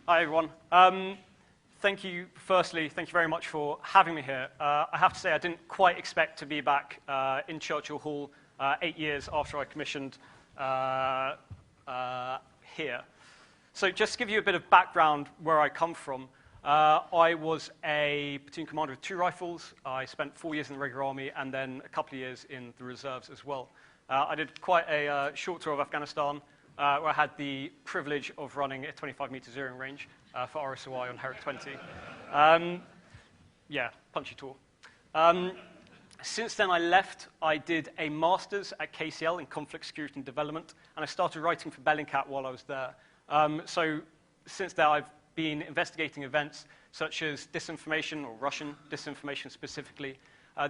Hi, everyone. Thank you very much for having me here. I have to say I didn't quite expect to be back in Churchill Hall 8 years after I commissioned here. So just to give you a bit of background where I come from, I was a platoon commander with 2 rifles. I spent 4 years in the regular army and then a couple of years in the reserves as well. I did quite a short tour of Afghanistan, where I had the privilege of running a 25-meter zeroing range for RSOI on Herrick 20. Yeah, punchy tour. Since then I left, I did a master's at KCL in conflict security and development, and I started writing for Bellingcat while I was there. So since then I've been investigating events such as disinformation, or Russian disinformation specifically,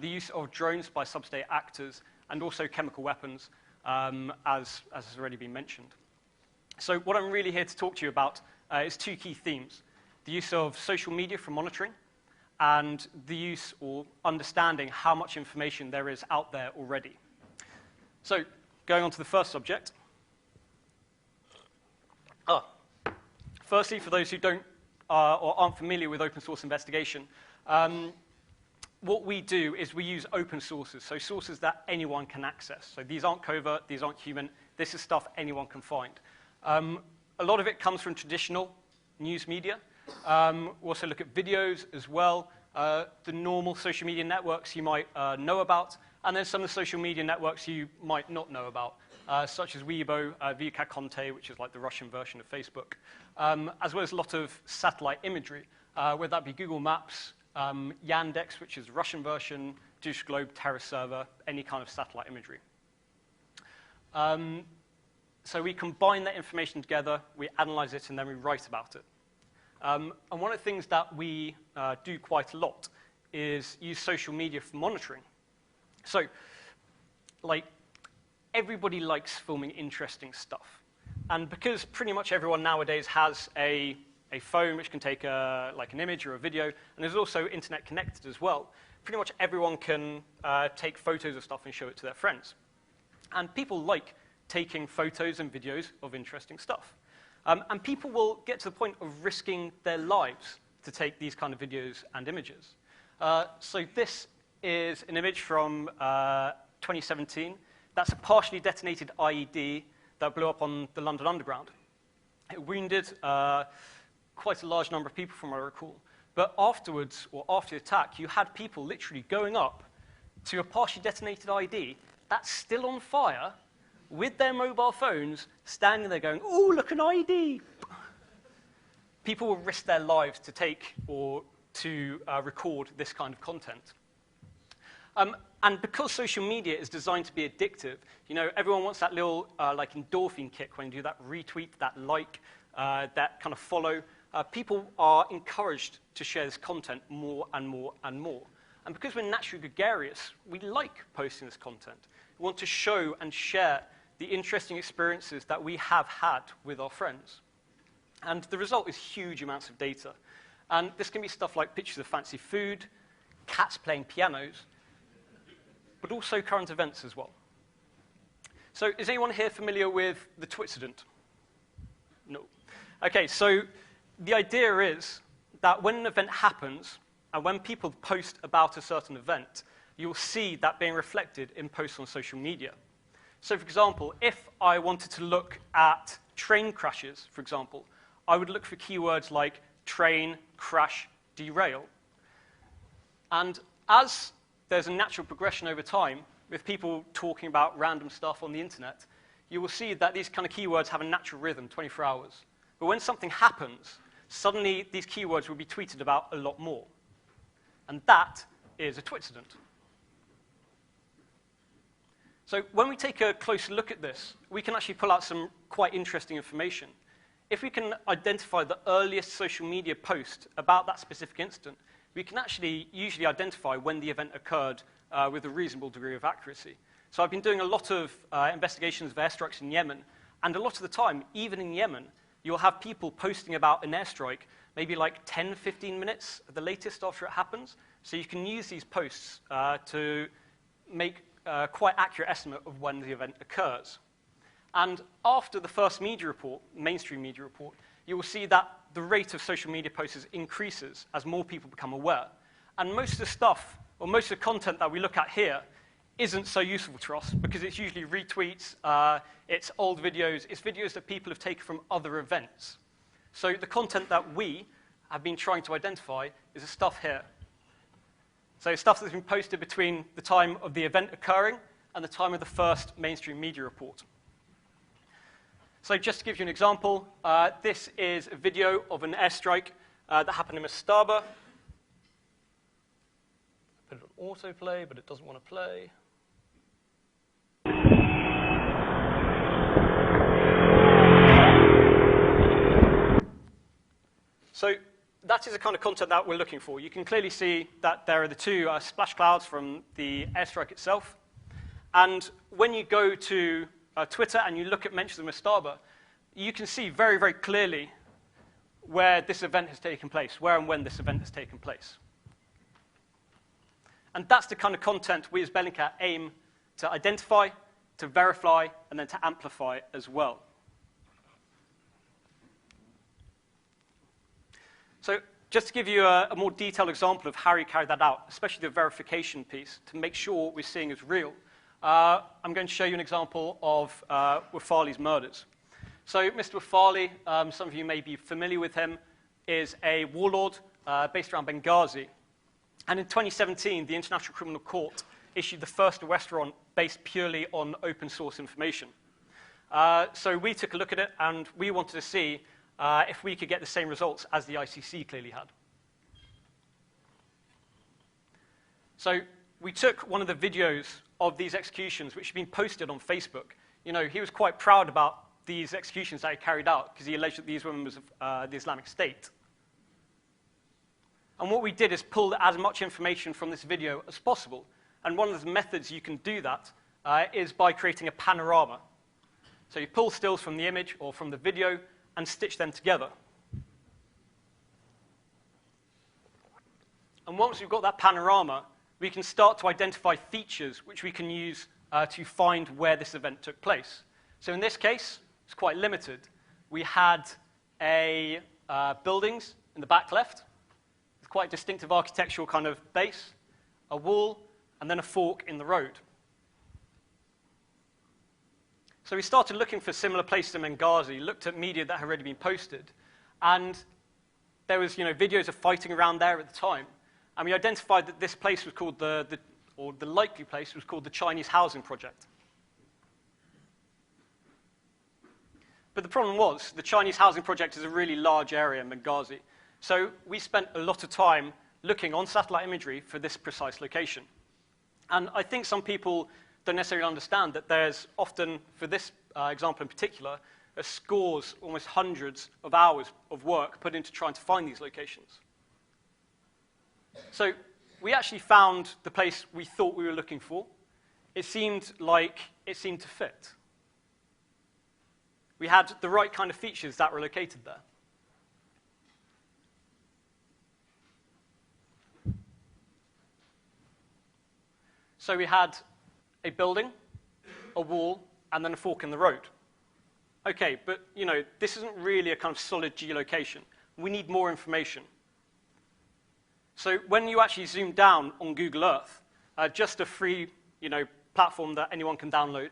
the use of drones by sub-state actors, and also chemical weapons, as has already been mentioned. So what I'm really here to talk to you about is 2 key themes: the use of social media for monitoring, and the use or understanding how much information there is out there already. So going on to the first subject. Firstly, for those who don't or aren't familiar with open source investigation, what we do is we use open sources, so sources that anyone can access. So these aren't covert, these aren't human, this is stuff anyone can find. A lot of it comes from traditional news media. We also look at videos as well, the normal social media networks you might know about, and then some of the social media networks you might not know about, such as Weibo, Conte, which is like the Russian version of Facebook, as well as a lot of satellite imagery, whether that be Google Maps, Yandex, which is the Russian version, Douche Globe, Terra Server, any kind of satellite imagery. So we combine that information together, we analyze it, and then we write about it. And one of the things that we do quite a lot is use social media for monitoring. So, like, everybody likes filming interesting stuff. And because pretty much everyone nowadays has a phone which can take like an image or a video, and there's also internet connected as well, pretty much everyone can take photos of stuff and show it to their friends. And people like taking photos and videos of interesting stuff. And people will get to the point of risking their lives to take these kind of videos and images. So this is an image from 2017. That's a partially detonated IED that blew up on the London Underground. It wounded quite a large number of people, from what I recall. But afterwards, or after the attack, you had people literally going up to a partially detonated IED that's still on fire, with their mobile phones, standing there going, "Oh, look, an IED!" People will risk their lives to take or to record this kind of content. And because social media is designed to be addictive, you know, everyone wants that little like endorphin kick when you do that retweet, that like, that kind of follow. People are encouraged to share this content more and more and more. And because we're naturally gregarious, we like posting this content. We want to show and share the interesting experiences that we have had with our friends. And the result is huge amounts of data. And this can be stuff like pictures of fancy food, cats playing pianos, but also current events as well. So is anyone here familiar with the Twitcident? No. Okay, so the idea is that when an event happens, and when people post about a certain event, you'll see that being reflected in posts on social media. So for example, if I wanted to look at train crashes, for example, I would look for keywords like train, crash, derail. And as there's a natural progression over time, with people talking about random stuff on the internet, you will see that these kind of keywords have a natural rhythm, 24 hours. But when something happens, suddenly these keywords will be tweeted about a lot more. And that is a Twitcident. So when we take a closer look at this, we can actually pull out some quite interesting information. If we can identify the earliest social media post about that specific incident, we can actually usually identify when the event occurred with a reasonable degree of accuracy. So I've been doing a lot of investigations of airstrikes in Yemen, and a lot of the time, even in Yemen, you'll have people posting about an airstrike maybe like 10, 15 minutes at the latest after it happens. So you can use these posts to make quite accurate estimate of when the event occurs. And after the first media report, mainstream media report, you will see that the rate of social media posts increases as more people become aware. And most of the stuff, or most of the content that we look at here, isn't so useful to us because it's usually retweets, it's old videos, it's videos that people have taken from other events. So the content that we have been trying to identify is the stuff here. So stuff that's been posted between the time of the event occurring and the time of the first mainstream media report. So just to give you an example, this is a video of an airstrike that happened in Mastaba. Put it on autoplay, but it doesn't want to play. So that is the kind of content that we're looking for. You can clearly see that there are the two splash clouds from the airstrike itself. And when you go to Twitter and you look at mentions of Mastaba, you can see very, very clearly where this event has taken place, where and when this event has taken place. And that's the kind of content we as Bellingcat aim to identify, to verify, and then to amplify as well. So just to give you a more detailed example of how you carry that out, especially the verification piece, to make sure what we're seeing is real, I'm going to show you an example of Wafali's murders. So Mr. Wafali, some of you may be familiar with him, is a warlord based around Benghazi. And in 2017, the International Criminal Court issued the first arrest warrant based purely on open source information. So we took a look at it, and we wanted to see if we could get the same results as the ICC clearly had. So we took one of the videos of these executions, which had been posted on Facebook. You know, he was quite proud about these executions that he carried out because he alleged that these women was the Islamic State. And what we did is pull as much information from this video as possible. And one of the methods you can do that is by creating a panorama. So you pull stills from the image or from the video and stitch them together. And once we've got that panorama, we can start to identify features which we can use to find where this event took place. So in this case, it's quite limited. We had buildings in the back left, with quite distinctive architectural kind of base, a wall, and then a fork in the road. So we started looking for similar places in Benghazi, looked at media that had already been posted, and there was, videos of fighting around there at the time. And we identified that this place was called the likely place was called the Chinese Housing Project. But the problem was, the Chinese Housing Project is a really large area in Benghazi. So we spent a lot of time looking on satellite imagery for this precise location. And I think some people don't necessarily understand that there's often, for this example in particular, scores, almost hundreds of hours of work put into trying to find these locations. So we actually found the place we thought we were looking for. It seemed to fit. We had the right kind of features that were located there. So we had a building, a wall, and then a fork in the road. Okay, but this isn't really a kind of solid geolocation. We need more information. So when you actually zoom down on Google Earth, just a free platform that anyone can download,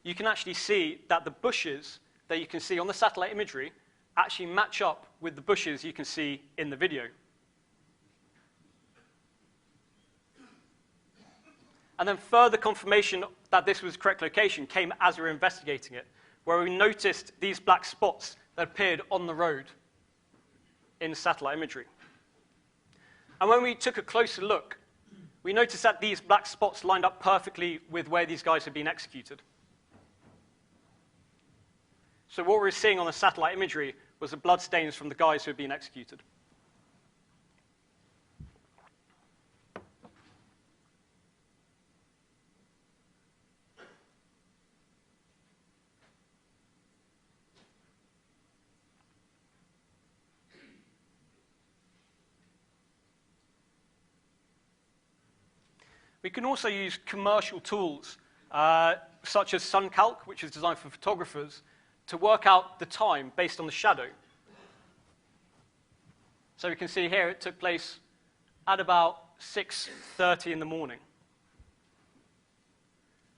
you can actually see that the bushes that you can see on the satellite imagery actually match up with the bushes you can see in the video. And then further confirmation that this was the correct location came as we were investigating it, where we noticed these black spots that appeared on the road in satellite imagery. And when we took a closer look, we noticed that these black spots lined up perfectly with where these guys had been executed. So what we were seeing on the satellite imagery was the bloodstains from the guys who had been executed. We can also use commercial tools, such as SunCalc, which is designed for photographers, to work out the time based on the shadow. So we can see here it took place at about 6:30 in the morning.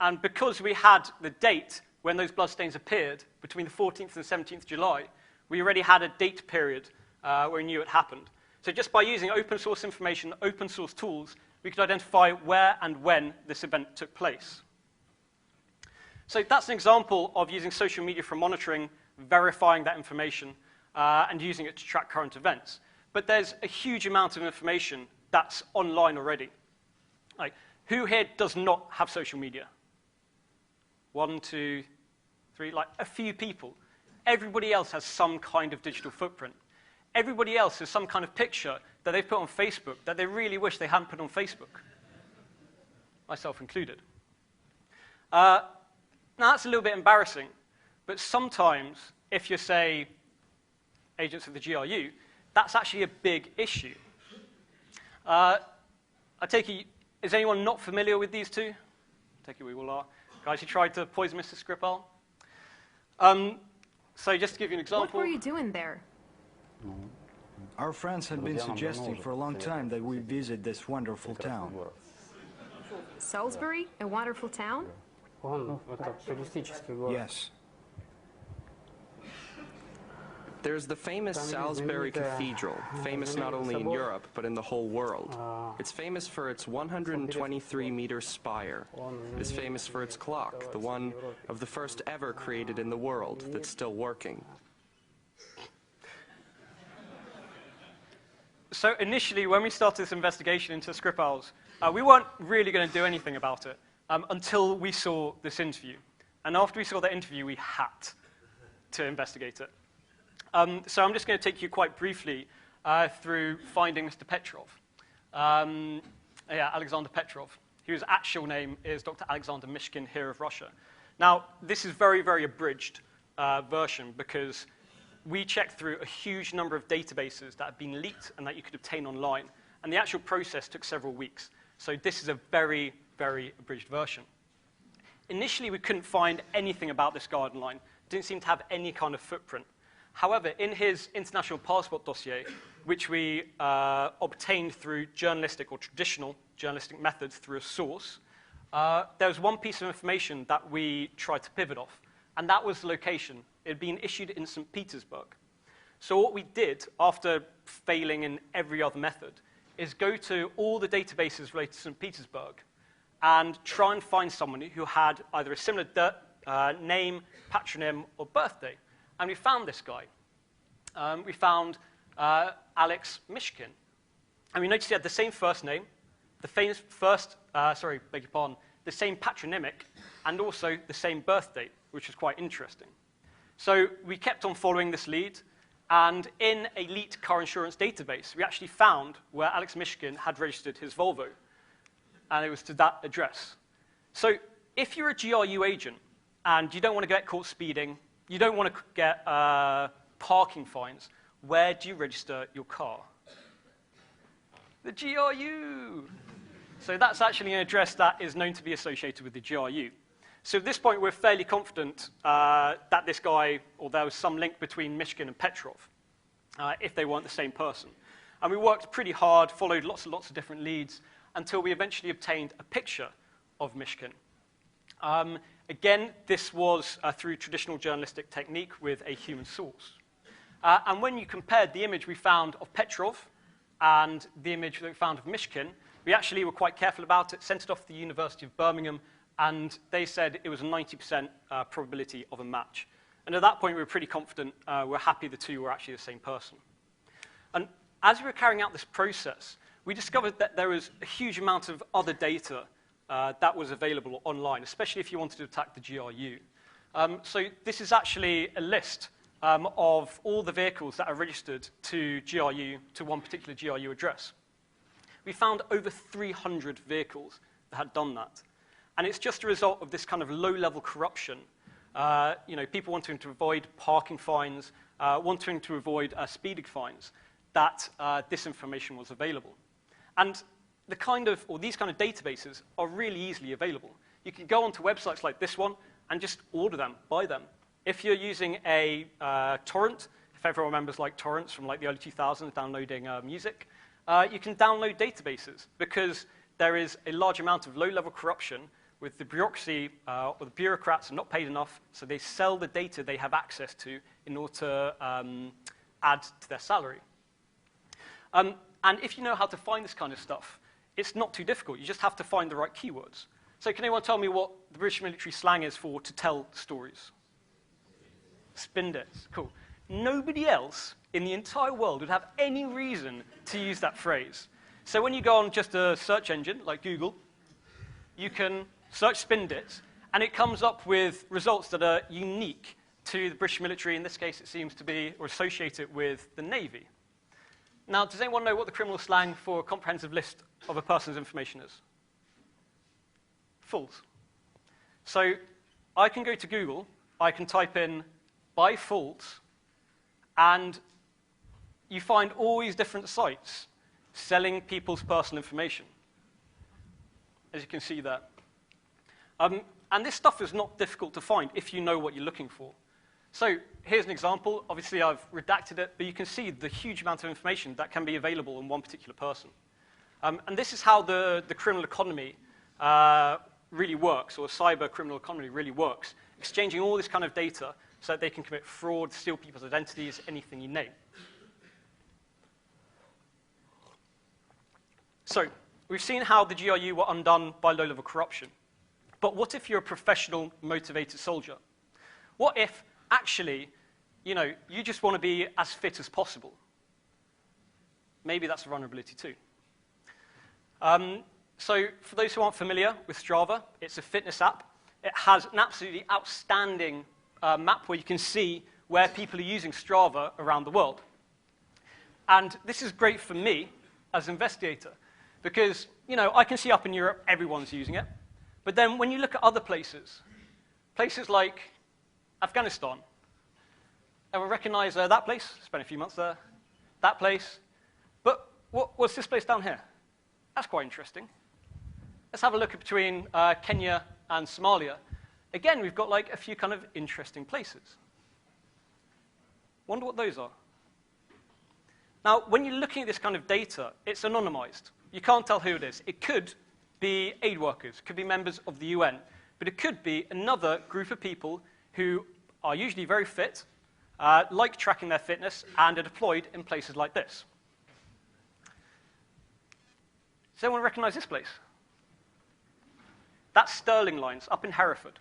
And because we had the date when those bloodstains appeared, between the 14th and the 17th of July, we already had a date period where we knew it happened. So just by using open source information, open source tools, we could identify where and when this event took place. So that's an example of using social media for monitoring, verifying that information, and using it to track current events. But there's a huge amount of information that's online already. Like, who here does not have social media? 1, 2, 3, like a few people. Everybody else has some kind of digital footprint. Everybody else has some kind of picture that they've put on Facebook that they really wish they hadn't put on Facebook, myself included. Now, that's a little bit embarrassing, but sometimes, if you're, say, agents of the GRU, that's actually a big issue. I take it, is anyone not familiar with these two? I take it we all are. Guys who tried to poison Mr. Skripal. So just to give you an example. What were you doing there? Our friends had been suggesting for a long time that we visit this wonderful town. Salisbury? A wonderful town? Yes. There's the famous Salisbury Cathedral, famous not only in Europe, but in the whole world. It's famous for its 123-meter spire. It is famous for its clock, the one of the first ever created in the world, that's still working. So initially, when we started this investigation into Skripals, we weren't really going to do anything about it until we saw this interview. And after we saw that interview, we had to investigate it. So I'm just going to take you quite briefly through finding Mr. Petrov. Alexander Petrov, whose actual name is Dr. Alexander Mishkin, here of Russia. Now, this is very, very abridged version because we checked through a huge number of databases that had been leaked and that you could obtain online. And the actual process took several weeks. So this is a very, very abridged version. Initially, we couldn't find anything about this garden line. It didn't seem to have any kind of footprint. However, in his international passport dossier, which we obtained through journalistic or traditional journalistic methods through a source, there was one piece of information that we tried to pivot off, and that was the location. It had been issued in St. Petersburg. So what we did, after failing in every other method, is go to all the databases related to St. Petersburg and try and find someone who had either a similar name, patronym, or birthday. And we found this guy. We found Alex Mishkin. And we noticed he had the same first name, the same patronymic, and also the same birth date, which was quite interesting. So we kept on following this lead, and in a elite car insurance database, we actually found where Alex Mishkin had registered his Volvo, and it was to that address. So if you're a GRU agent and you don't want to get caught speeding, you don't want to get parking fines, where do you register your car? The GRU. So that's actually an address that is known to be associated with the GRU. So at this point, we're fairly confident that this guy, or there was some link between Mishkin and Petrov, if they weren't the same person. And we worked pretty hard, followed lots and lots of different leads, until we eventually obtained a picture of Mishkin. Again, this was through traditional journalistic technique with a human source. And when you compared the image we found of Petrov and the image that we found of Mishkin, we actually were quite careful about it, sent it off to the University of Birmingham, and they said it was a 90% probability of a match. And at that point, we were pretty confident. We're happy the two were actually the same person. And as we were carrying out this process, we discovered that there was a huge amount of other data that was available online, especially if you wanted to attack the GRU. So this is actually a list of all the vehicles that are registered to GRU, to one particular GRU address. We found over 300 vehicles that had done that. And it's just a result of this kind of low-level corruption. People wanting to avoid parking fines, wanting to avoid speeding fines, that this information was available. And these kind of databases are really easily available. You can go onto websites like this one and just order them, buy them. If you're using a torrent, if everyone remembers like torrents from like the early 2000s, downloading music, you can download databases because there is a large amount of low-level corruption with the bureaucracy or the bureaucrats are not paid enough, so they sell the data they have access to in order to add to their salary. And if you know how to find this kind of stuff, it's not too difficult. You just have to find the right keywords. So can anyone tell me what the British military slang is for to tell stories? Spin bits. Cool. Nobody else in the entire world would have any reason to use that phrase. So when you go on just a search engine like Google, you can search spin bits, and it comes up with results that are unique to the British military. In this case, it seems to be or associated with the Navy. Now, does anyone know what the criminal slang for a comprehensive list of a person's information is? Fools. So I can go to Google, I can type in by fools, and you find all these different sites selling people's personal information, as you can see there. And this stuff is not difficult to find if you know what you're looking for. So here's an example. Obviously, I've redacted it, but you can see the huge amount of information that can be available in one particular person. And this is how the criminal economy really works, or cyber criminal economy really works, exchanging all this kind of data so that they can commit fraud, steal people's identities, anything you name. So we've seen how the GRU were undone by low-level corruption. But what if you're a professional, motivated soldier? What if, actually, you just want to be as fit as possible? Maybe that's a vulnerability too. So for those who aren't familiar with Strava, it's a fitness app. It has an absolutely outstanding map where you can see where people are using Strava around the world. And this is great for me as an investigator because, I can see up in Europe, everyone's using it. But then when you look at other places like Afghanistan, everyone recognize that place? Spent a few months there. That place. But what's this place down here? That's quite interesting. Let's have a look between Kenya and Somalia. Again, we've got like a few kind of interesting places. Wonder what those are. Now, when you're looking at this kind of data, it's anonymized. You can't tell who it is. It could be aid workers, could be members of the UN, but it could be another group of people who are usually very fit, like tracking their fitness, and are deployed in places like this. Does anyone recognize this place? That's Sterling Lines up in Hereford.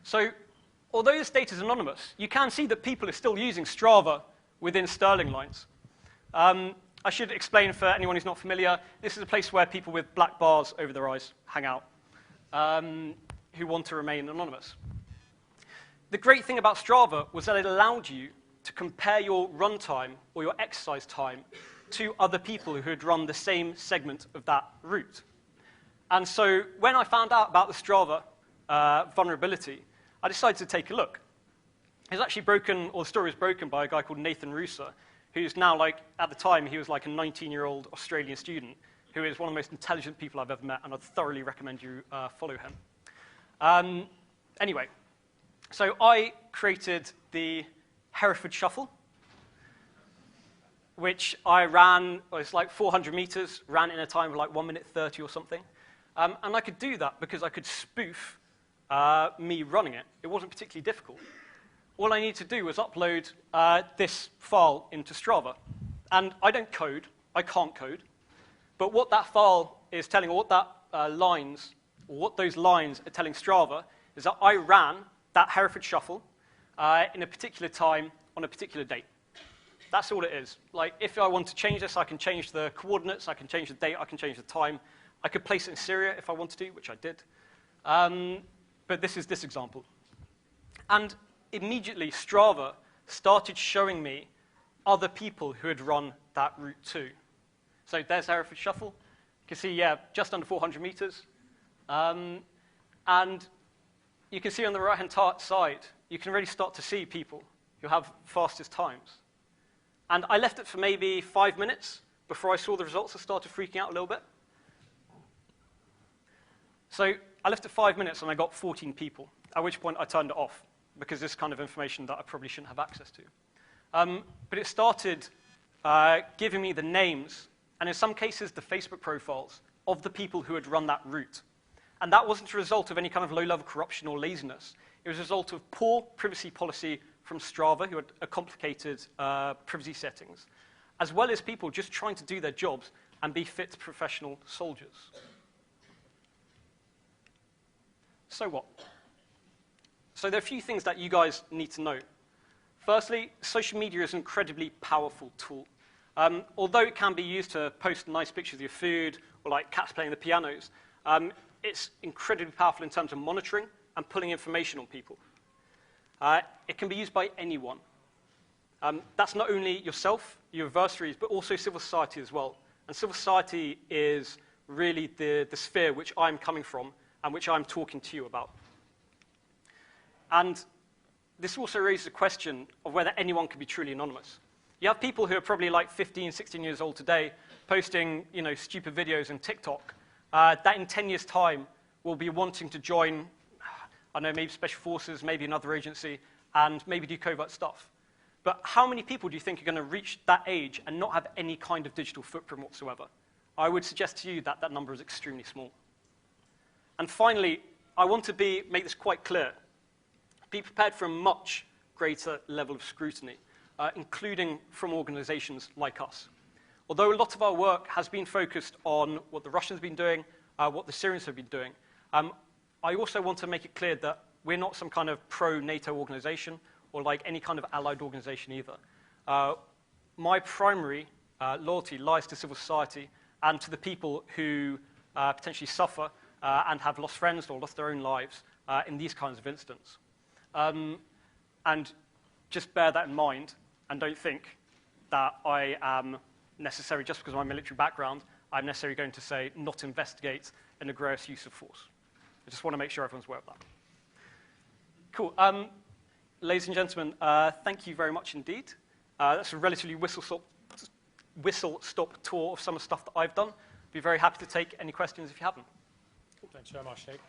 So although this data is anonymous, you can see that people are still using Strava within Sterling Lines. I should explain for anyone who's not familiar, this is a place where people with black bars over their eyes hang out, who want to remain anonymous. The great thing about Strava was that it allowed you to compare your run time or your exercise time to other people who had run the same segment of that route. And so when I found out about the Strava vulnerability, I decided to take a look. It was actually broken, or the story was broken by a guy called Nathan Rusa, who's now at the time, he was like a 19-year-old Australian student who is one of the most intelligent people I've ever met, and I'd thoroughly recommend you follow him. Anyway, so I created the Hereford Shuffle, which I ran, it's like 400 meters, ran in a time of like 1 minute 30 or something. And I could do that because I could spoof me running it. It wasn't particularly difficult. All I needed to do was upload this file into Strava. And I don't code, I can't code. But what that file is telling, or what that lines, or what those lines are telling Strava, is that I ran that Hereford Shuffle in a particular time on a particular date. That's all it is. Like, if I want to change this, I can change the coordinates, I can change the date, I can change the time. I could place it in Syria if I wanted to, which I did. But this is this example. And immediately, Strava started showing me other people who had run that route too. So there's Hereford Shuffle. You can see, yeah, just under 400 meters. And you can see on the right-hand side, you can really start to see people who have fastest times. And I left it for maybe 5 minutes before I saw the results. I started freaking out a little bit. So I left it 5 minutes and I got 14 people, at which point I turned it off because this kind of information that I probably shouldn't have access to. But it started giving me the names, and in some cases, the Facebook profiles of the people who had run that route. And that wasn't a result of any kind of low-level corruption or laziness. It was a result of poor privacy policy from Strava, who had a complicated privacy settings, as well as people just trying to do their jobs and be fit professional soldiers. So what? So there are a few things that you guys need to know. Firstly, social media is an incredibly powerful tool. Although it can be used to post nice pictures of your food or like cats playing the pianos, it's incredibly powerful in terms of monitoring and pulling information on people. It can be used by anyone. That's not only yourself, your adversaries, but also civil society as well. And civil society is really the sphere which I'm coming from and which I'm talking to you about. And this also raises a question of whether anyone can be truly anonymous. You have people who are probably like 15, 16 years old today posting, stupid videos on TikTok that in 10 years' time will be wanting to join, I don't know, maybe special forces, maybe another agency, and maybe do covert stuff. But how many people do you think are going to reach that age and not have any kind of digital footprint whatsoever? I would suggest to you that that number is extremely small. And finally, I want to make this quite clear. Be prepared for a much greater level of scrutiny, including from organizations like us. Although a lot of our work has been focused on what the Russians have been doing, what the Syrians have been doing, I also want to make it clear that we're not some kind of pro-NATO organization or like any kind of allied organization either. My primary loyalty lies to civil society and to the people who potentially suffer and have lost friends or lost their own lives in these kinds of incidents. And just bear that in mind, and don't think that I am necessarily, just because of my military background, I'm necessarily going to say not investigate an aggressive use of force. I just want to make sure everyone's aware of that. Cool. Ladies and gentlemen, thank you very much indeed. That's a relatively whistle-stop tour of some of the stuff that I've done. Be very happy to take any questions if you have them. Thanks very much, Nick.